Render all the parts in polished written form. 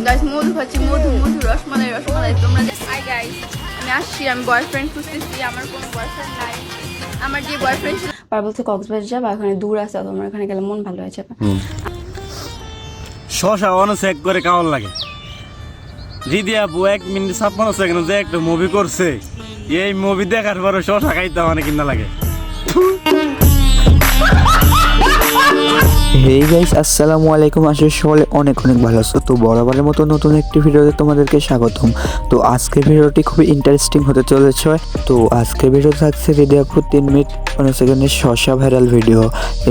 Guys মধু খাচ্ছি, মধু মধু রসমালাই রসমালাই। তোমরা hi guys, আমি আসছি, আমি বয়ফ্রেন্ড খুঁজতেছি। আমার কোনো বয়ফ্রেন্ড নাই। আমার যে বয়ফ্রেন্ড ছিল আর বলছে কক্সবাজার যাবা, ওখানে দূর আছে, তোমার ওখানে গেলে মন ভালো হয়ে যাবে। শশা অনেক চেক করে কেমন লাগে। দিদি আপু 1 মিনিট 56 সেকেন্ড যে একটা মুভি করছে, এই মুভি দেখার পরে শশা খাইতে অনেক কিনা লাগে। হেই গাইস, আসসালামু আলাইকুম। আসলে সবাই অনেক ভালো আছো। তো বরাবরের মতো নতুন একটি ভিডিওতে তোমাদেরকে স্বাগতম। তো আজকের ভিডিওটি খুবই ইন্টারেস্টিং হতে চলেছে। তো আজকের ভিডিও থাকছে রেডিয়াপুর 3 মিনিট 15 সেকেন্ডের শশা ভাইরাল ভিডিও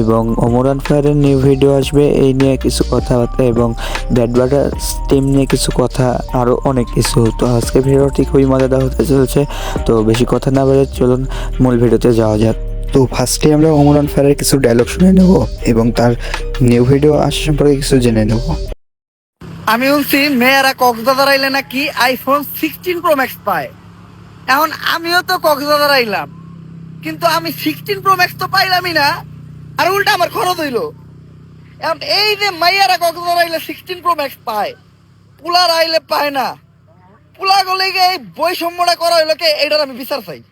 এবং ওমরান ফায়ারের নিউ ভিডিও আসবে, এই নিয়ে কিছু কথাবার্তা এবং ব্যাড বাটার টিম নিয়ে কিছু কথা, আরও অনেক কিছু। তো আজকের ভিডিওটি খুবই মজাদার হতে চলেছে। তো বেশি কথা না বলে চলুন মূল ভিডিওতে যাওয়া যাক। তো ফার্স্টে আমরা ওমরান ফায়ারের কিছু ডায়লগ শুনে নেব এবং তার নিউ ভিডিও আসা সম্পর্কে কিছু জেনে নেব। আমি শুনছি মেয়েরা কক্সবাজার আইলে নাকি আইফোন 16 প্রো ম্যাক্স পায়। এখন আমিও তো কক্সবাজার আইলাম, কিন্তু আমি 16 প্রো ম্যাক্স তো পাইলামই না, আর উল্টা আমার খরচ হইলো। এখন এই যে মেয়েরা কক্সবাজার আইলে 16 প্রো ম্যাক্স পায়, পুলার আইলে পায় না, পুলা গলে এই বৈষম্যটা করা হইলো কে, এটার আমি বিচার চাই।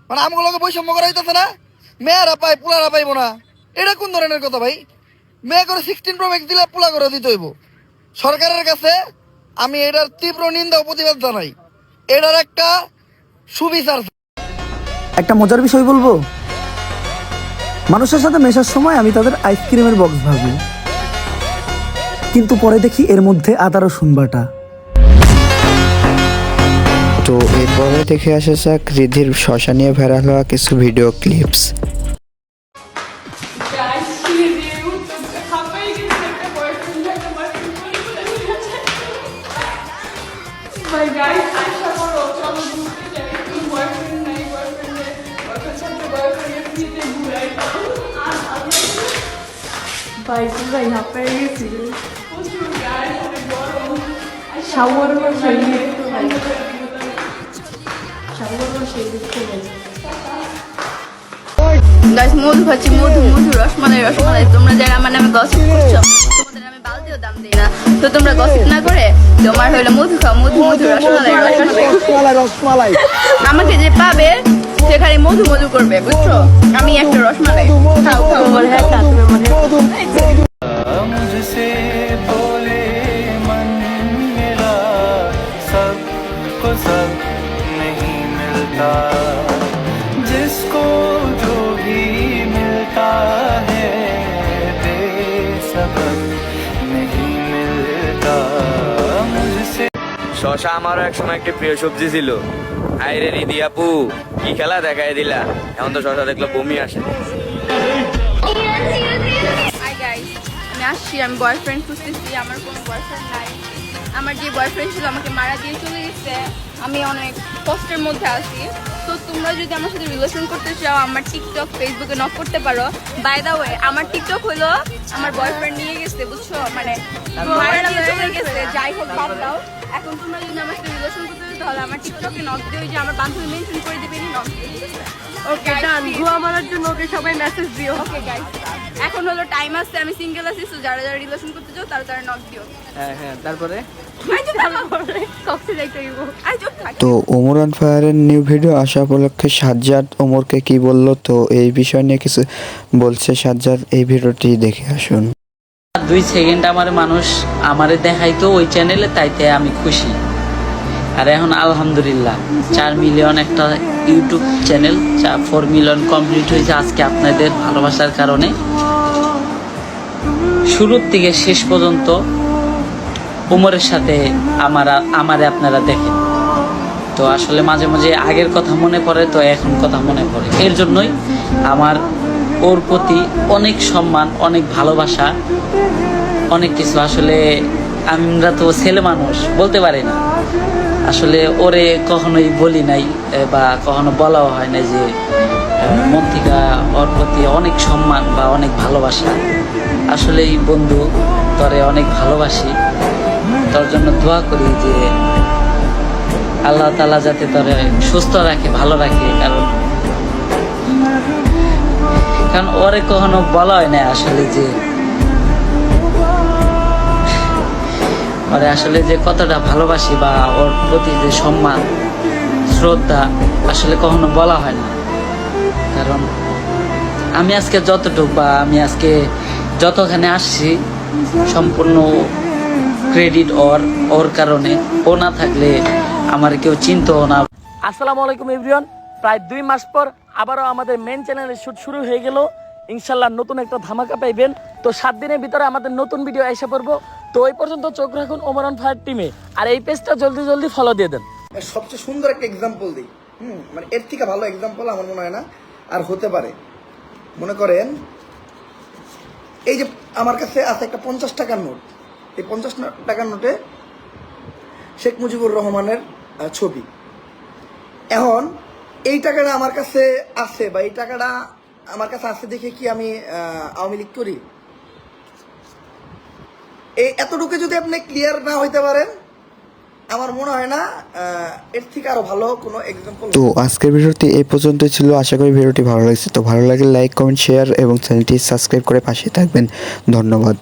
মানে আমগুলোকে বৈষম্য করা হইতেছে না, মেয়েরা পায় পুলারা পাইবো না, এটা কোন ধরনের কথা ভাই? মেয়ে করে 16 প্রো ম্যাক্স দিলে পুলা করে দিতে হইব। সরকারের কাছে আমি এটার তীব্র নিন্দা ও প্রতিবাদ জানাই। এটার একটা সুবিচার। একটা মজার বিষয় বলবো, মানুষের সাথে মেশার সময় আমি তাদের আইসক্রিমের বক্স ভাবি, কিন্তু পরে দেখি এর মধ্যে আদা রসুন বাটা। তো এরপরে দেখে আসা যাক রিধির শশা নিয়ে ভাইরাল হওয়া কিছু ভিডিও ক্লিপস। গাইস মধু খাচ্ছি, মধু মধু রসমালাই রসমালাই। তোমরা যারা আমার নামে গসিপ করছো, তোমাদের আমি বালতিও দাম দিই না। তো তোমরা গসিপ না করে তোমার হলো মধু খাও, মধু মধু রসমালাই রসমালাই। আমাকে যে পাবে সে খালি মধু মধু করবে, বুঝছো? আমি একটা রসমালাই খাও খাও। मुझसे बोले मन मेरा, सबको सब नहीं मिलता, जिसको जो भी मिलता है बेसबब नहीं मिलता मुझसे। শশা আমারও একসময় একটি প্রিয় সবজি ছিল। আইরে রিদি আপু, কি খেলা দেখাই দিলা, এখন তো শশা দেখলে বমি আসে। হাই গাইস, আমি আসছি, আমি বয়ফ্রেন্ড খুঁজতেছি। আমার কোনো বয়ফ্রেন্ড নাই। আমার যে বয়ফ্রেন্ড ছিল আমাকে মারা দিয়ে চলে গেছে। আমি অনেক কষ্টের মধ্যে আছি। তো তোমরা যদি আমার সাথে রিলেশন করতে চাও, আমার টিকটক ফেসবুকে নক করতে পারো। বাই দা ওয়ে, আমার টিকটক হলো আমার বয়ফ্রেন্ড নিয়ে গেছে, বুঝছো? মানে মারা দিয়ে চলে গেছে। যাই হোক, বাদ দাও। এখন তোমরা যদি আমার সাথে রিলেশন করতে চাও তাহলে আমার টিকটকে নক দিও, যে আমার বান্ধবী মেনশন করে দেবে, নক দিও, ঠিক আছে? ওকে ডান। গুয়া মারার জন্য ওকে সবাই মেসেজ দিও। ওকে গাইস, এখন হলো টাইম আছে, আমি সিঙ্গেল আছি। তো যারা যারা রিলেশন করতে চাও তারা তারা নক দিও। হ্যাঁ, তারপরে তো ওমরান ফায়ারের নিউ ভিডিও আসা উপলক্ষে সাজ্জাদ ওমরকে কি বললো, তো এই বিষয় নিয়ে কিছু বলছে সাজ্জাদ, এই ভিডিওটি দেখে আসুন। 2 সেকেন্ড আমার মানুষ আমারে দেখাইতো ওই চ্যানেলে, তাইতে আমি খুশি। আর এখন আলহামদুলিল্লাহ 4 মিলিয়ন একটা ইউটিউব চ্যানেল, 4 মিলিয়ন কমপ্লিট হয়েছে আজকে আপনাদের ভালোবাসার কারণে। শুরুর থেকে শেষ পর্যন্ত উমরের সাথে আমারে আপনারা দেখেন। তো আসলে মাঝে মাঝে আগের কথা মনে পড়ে, তো এখন কথা মনে পড়ে। এর জন্যই আমার ওর প্রতি অনেক সম্মান, অনেক ভালোবাসা, অনেক কিছু। আসলে আমরা তো ছেলে মানুষ, বলতে পারি না। আসলে ওরে কখনোই বলি নাই বা কখনো বলাও হয় না যে মন থেকে ওর প্রতি অনেক সম্মান বা অনেক ভালোবাসা। আসলে এই বন্ধু, তোরে অনেক ভালোবাসি, তোর জন্য দোয়া করি যে আল্লাহ তাআলা যাতে তোরে সুস্থ রাখে, ভালো রাখে। কারণ ওরে কখনো বলা হয় না আসলে যে ওরে আসলে যে কতটা ভালোবাসি বা ওর প্রতি যে সম্মান শ্রদ্ধা আসলে কখনো বলা হয় না। কারণ আমি আজকে যতটুকু বা আমি আজকে যতখানে আসছি সম্পূর্ণ ক্রেডিট ওর কারণে। ও না থাকলে আমার কেউ চিনতও না। আসসালামু আলাইকুম এভরিওয়ান। প্রায় 2 মাস পর আবারও আমাদের মেন চ্যানেলের শুট শুরু হয়ে গেল। ইনশাল্লাহ নতুন একটা ধামাকা পাইবেন। তো 7 দিনের ভিতরে আমাদের নতুন ভিডিও এসে পড়বো। তো ওই পর্যন্ত চোখ রাখুন ওমর অন ফায়ার টিমে, আর এই পেজটা জলদি জলদি ফলো দিয়ে দেন। সবচেয়ে সুন্দর একটা এক্সাম্পল দিই, মানে এর থেকে ভালো এক্সাম্পল আমার মনে হয় না আর হতে পারে। মনে করেন এই যে আমার কাছে আছে একটা 50 টাকার নোট, এই 50 টাকার নোটে শেখ মুজিবুর রহমানের ছবি। এখন এই টাকাটা আমার কাছে আছে বা এই টাকাটা আমার কাছে আছে দেখে কি আমি আওয়ামী লীগ করি? এই এতটুকু যদি আপনি ক্লিয়ার না হইতে পারেন, আমার মনে হয় না এর থেকে আরো ভালো কোনো এক্সাম্পল। তো আজকের ভিডিওটি এই পর্যন্তই ছিল। আশা করি ভিডিওটি ভালো লাগছে। তো ভালো লাগলে লাইক, কমেন্ট, শেয়ার এবং চ্যানেলটি সাবস্ক্রাইব করে পাশে থাকবেন। ধন্যবাদ।